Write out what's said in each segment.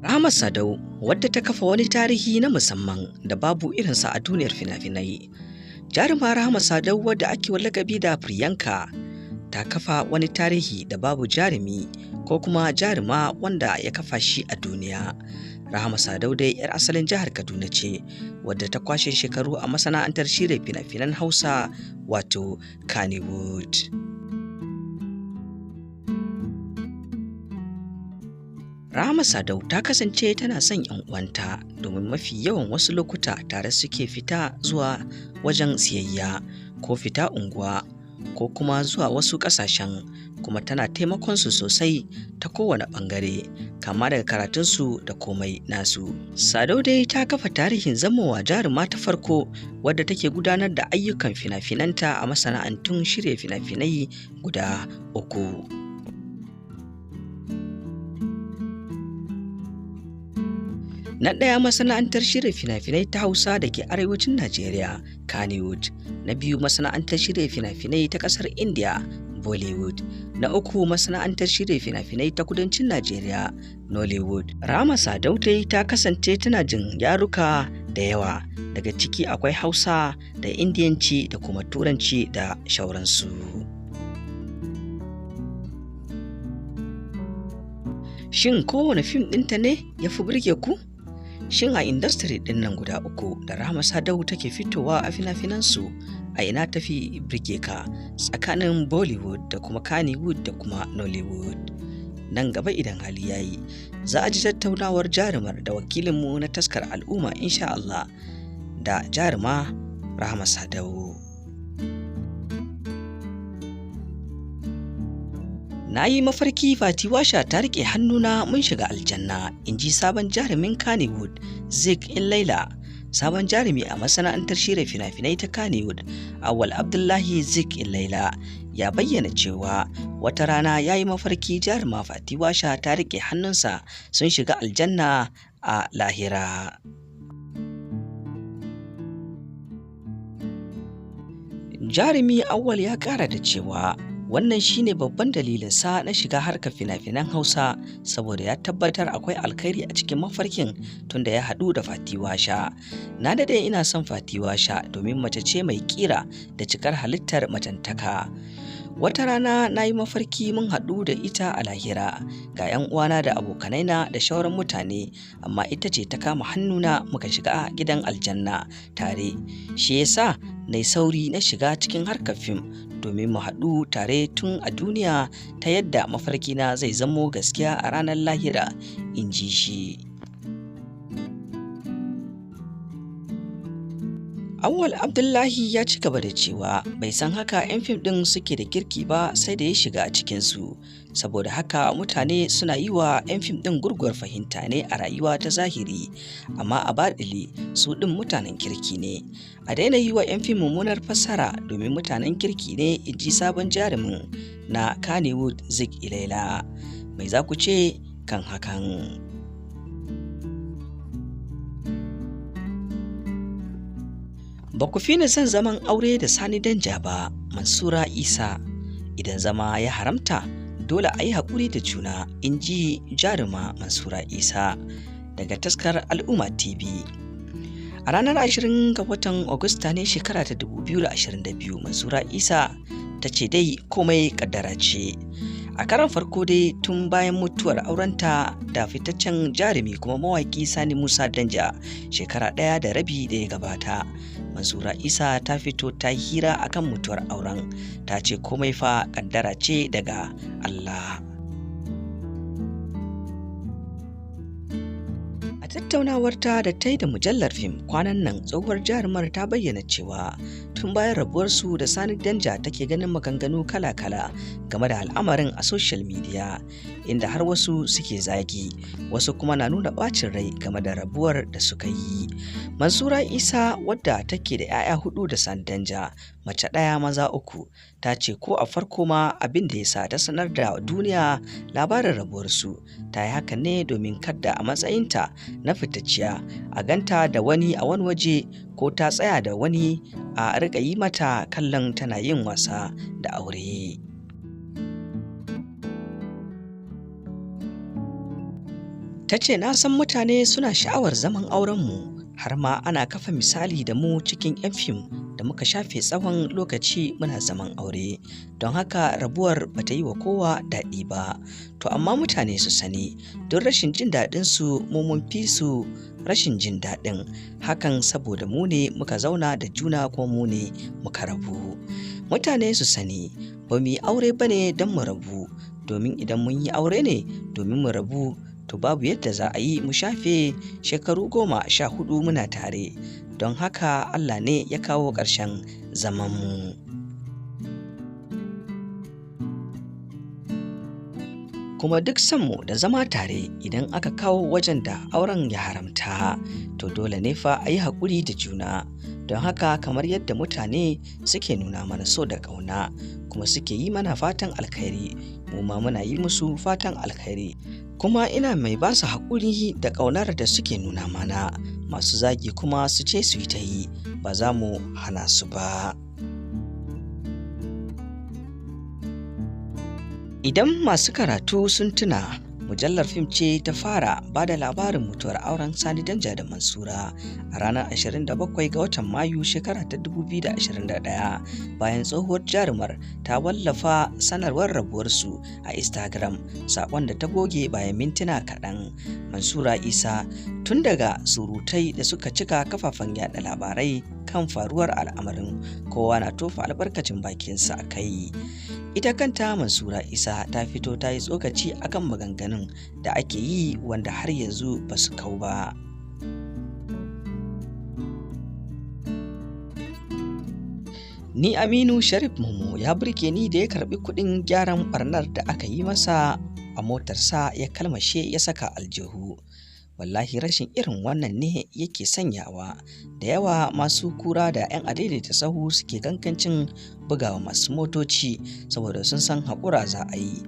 Rahama Sadau, wadda ta kafa wani tarihi na musamman da babu irinsa a duniyar fina-finai. Jaruma Rahama Sadau, wadda ake wa lakabi da Priyanka, ta kafa wani tarihi da babu jarumi ko kuma jaruma wanda ya kafa shi a duniya. Rahama Sadau dai 'yar asalin jihar Kaduna ce, wadda ta kwashe shekaru a masana'antar shirya fina-finan Hausa wato Kannywood. Rahama Sadau ta kasance tana son 'yan uwanta domin mafi yawan wasu lokuta tare suke fita zuwa wajen siyayya ko fita unguwa ko kuma zuwa wasu ƙasashen, kuma tana taimakon su sosai ta kowane ɓangare, kama daga karatunsu da komai nasu. Sadau dai ta kafa tarihin zamowa jaruma ta farko wadda take gudanar da ayyukan fina-finanta a masana'antun shirya fina-finai guda 3. Na ɗaya, masana'antar shirya fina-finai ta Hausa da ke arewacin Najeriya, Kannywood. Na biyu, masana'antar shirya fina-finai ta ƙasar India, Bollywood. Na uku, masana'antar shirya fina-finai ta kudancin Najeriya, Nollywood. Rahama Sadau dai ta kasance tana jin yaruka da yawa, daga ciki akwai Hausa da Indiyanci da kuma Turanci da shauransu. Shin kowane fim ɗinta ne ya fi burge ku? Shin a industry ɗin nan guda 3 da Rahama Sadau take fitowa a fina-finansu, a ina tafi birge ka tsakanin Bollywood da kuma Kannywood da kuma Nollywood? Nan gaba idan hali yayi, za a ji tattaunawar jarumar da wakilinmu na taskar al'umma insha Allah da jaruma Rahama Sadau. Na yi mafarki Fati Washa ta riƙe hannuna mun shiga aljanna, in ji sabon jarumin Kannywood Zik Laila. Sabon jarumi a masana'antar shirya fina-finai ta Kannywood, Awwal Abdullahi Zik Laila, ya bayyana cewa wata rana ya yi mafarki jaruma Fati Washa ta riƙe hannunsa sun shiga aljanna a lahira. Jarumi Awwal ya ƙara da cewa wannan shine babban dalilinsa na shiga harkar fina-finan Hausa, saboda ya tabbatar akwai alkhairi a cikin mafarkin tunda ya haɗu da Fati Washa. Na dade ina son Fati Washa domin mace ce mai ƙira da cikar halittar matantaka. Wata rana na yi mafarki mun haɗu da ita a lahira, ga 'yan uwana da abokanaina da shauran mutane, amma ita ce ta kama hannuna muka shiga gidan aljanna tare. Shi yasa na yi sauri na shiga cikin harkar fim domin mu haɗu tare tun a duniya, ta yadda mafarkina zai zamo gaskiya a ranar lahira, in ji shi. Awwal Abdullahi ya ci gaba da cewa bai san haka 'yan fim ɗin suke da kirki ba sai da ya shiga a cikinsu, saboda haka mutane suna yi wa 'yan fim ɗin gurguwar fahimta ne a rayuwa ta zahiri, amma a baɗili su ɗin mutanen kirki ne. A daina yi wa 'yan fim mummunar fassara domin mutanen kirki ne, in ji sabon jarumin na Kannywood Zik Laila. Mai za ku ce kan hakan? Ba ku fi ni son zaman aure da Sani Danja ba, Mansura Isa. Idan zama ya haramta, dole a yi haƙuri da juna, in ji jaruma Mansura Isa daga taskar Al'umma TV. A ranar 20 ga watan Agusta ne shekara ta 2022, Mansura Isa ta ce dai komai kaddara ce. A karon farko dai tun bayan mutuwar aurenta da fitaccen jarumi kuma mawaƙi Sani Musa Danja shekara 1.5 da ya gabata, Mansura Isa ta fito ta hira akan mutuwar auren, ta ce komai fa kaddara ce daga Allah. A tattaunawarta da ta yi da mujallar fim kwanan nan, tsohuwar jarumar ta bayyana cewa tun bayan rabuwarsu da Sani Danja take ganin maganganu kala-kala game da al'amarin a social media, inda har wasu suke zagi, wasu kuma na nuna ɓacin rai game da rabuwar da suka yi. Mansura Isa, wadda take da 'ya'ya 4 da Sani Danja, mace 1 maza 3, ta ce ko a farko ma abin da ya sa ta sanar da duniya labarin rabuwarsu, ta yi hakan ne domin kada a matsayinta na fitacciya a ganta da wani a wani waje, ko ta tsaya da wani a riƙa yi mata kallon tana yin wasa da aure. Ta ce na san mutane suna sha'awar zaman aurenmu, har ma ana kafa misali da mu cikin 'yan fim da muka shafe tsawon lokaci muna zaman aure, don haka rabuwar ba ta yi wa kowa daɗi ba. To amma mutane su sani, don rashin jin daɗinsu mu mun fi su rashin jin daɗin, hakan saboda mu ne muka zauna da juna ko mu ne muka rabu. Mutane su sani, ba mu yi aure ba ne don mu rabu, domin idan mun yi aure ne domin mu rabu, to babu yadda za a yi mu shafe shekaru 14 muna tare, don haka Allah ne ya kawo ƙarshen zamanmu. Kuma duk sanmu da zama tare, idan aka kawo wajen da auren ya haramta, to dole ne fa a yi haƙuri da juna. Don haka kamar yadda mutane suke nuna mana so da ƙauna kuma suke yi mana fatan alkhairi, mu ma muna yi musu fatan alkhairi. Kuma ina mai ba su haƙuri da ƙaunar da suke nuna mana, masu zagi kuma su ce su yi ta yi, ba za mu hana su ba. Idan masu karatu sun tuna, mujallar fim ce ta fara ba da labarin mutuwar auren Sani Danja da Mansura a ranar 27 ga watan Mayu shekara ta 2021, bayan tsohuwar jarumar ta wallafa sanarwar rabuwarsu a Instagram, saƙon da ta goge bayan mintuna kaɗan. Mansura Isa, tun daga surutai da suka cika kafafen yada labarai kan faruwar al'amarin, kowa na tofa albarkacin bakinsa a kai. Ita kanta Mansura Isa ta fito ta yi tsokaci akan maganganun da ake yi wanda har yanzu ba su kau ba. Ni Aminu Sharif Momo ya burge ni da ya karbi kuɗin gyaran barnar da aka yi masa a motarsa ya kalmashe ya saka aljihu. Wallahi rashin irin wannan ne yake sanyawa da yawa masu kura da 'yan adaidaita sahu suke kankancin bugawa masu motoci saboda sun san haƙura za a yi.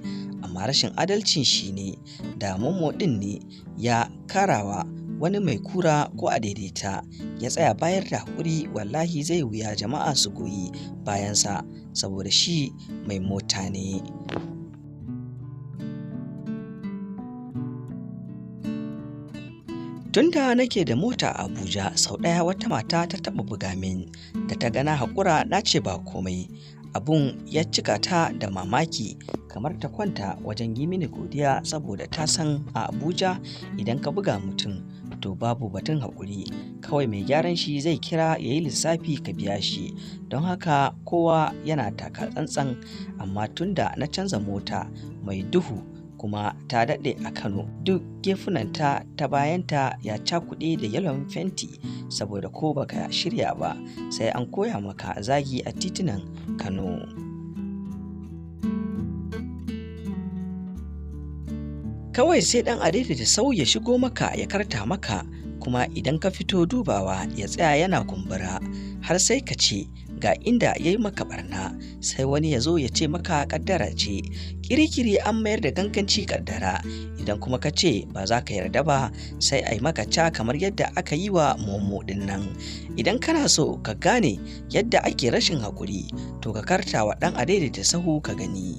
Amma rashin adalcin shi ne da Momo ɗin ne ya karawa wani mai kura ko adaidaita ya tsaya bayar da haƙuri, wallahi zai wuya jama'a su goyi bayansa saboda shi mai mota ne. Tunda nake da mota a Abuja, sau ɗaya wata mata ta taɓa buga min, da ta gana haƙura na ce ba komai. Abun ya cika ta da mamaki, kamar ta kwanta wajen yi mini godiya saboda ta san a Abuja idan ka buga mutum to babu batun haƙuri, kawai mai gyaran shi zai kira ya yi lissafi ka biya shi, don haka kowa yana taka tsantsan. Amma tunda na canza mota mai duhu kuma ta daɗe a Kano, duk gefunanta ta bayanta ya cakuɗe da yalon fenti, saboda ko baka shirya ba sai an koya maka zagi a titunan Kano. Kawai sai ɗan adaidaita sau ya shigo maka ya karta maka, kuma idan ka fito dubawa ya tsaya yana kumbura, har sai ka ce ga inda ya yi maka barna, sai wani ya zo ya ce maka kaddara ce, kirikiri an mayar da ganganci kaddara. Idan kuma ka ce ba za ka yarda ba, sai a yi maka ca kamar yadda aka yi wa Momo ɗin nan. Idan kana so ka gane yadda ake rashin haƙuri, to ka karta wa ɗan adaidaita sahu ka gani.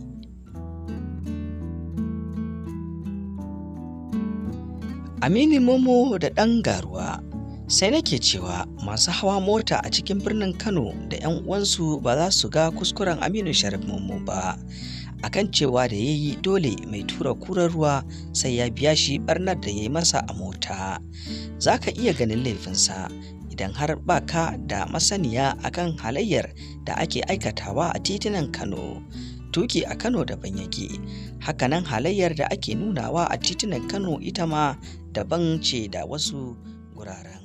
Aminu Momo da ɗan garuwa. Sai nake cewa masu hawa mota a cikin birnin Kano da 'yan uwansu ba za su ga kuskuren Aminu Sharif Momo ba, akan cewa da ya yi dole mai tura kurar ruwa sai ya biya shi barnar da ya yi masa a mota. Za ka iya ganin laifinsa idan har ba ka da masaniya akan halayyar da ake aikatawa a titunan Kano. Tuki a Kano daban yake, hakanan halayyar da ake nunawa a titunan Kano ita ma daban ce da wasu guraren.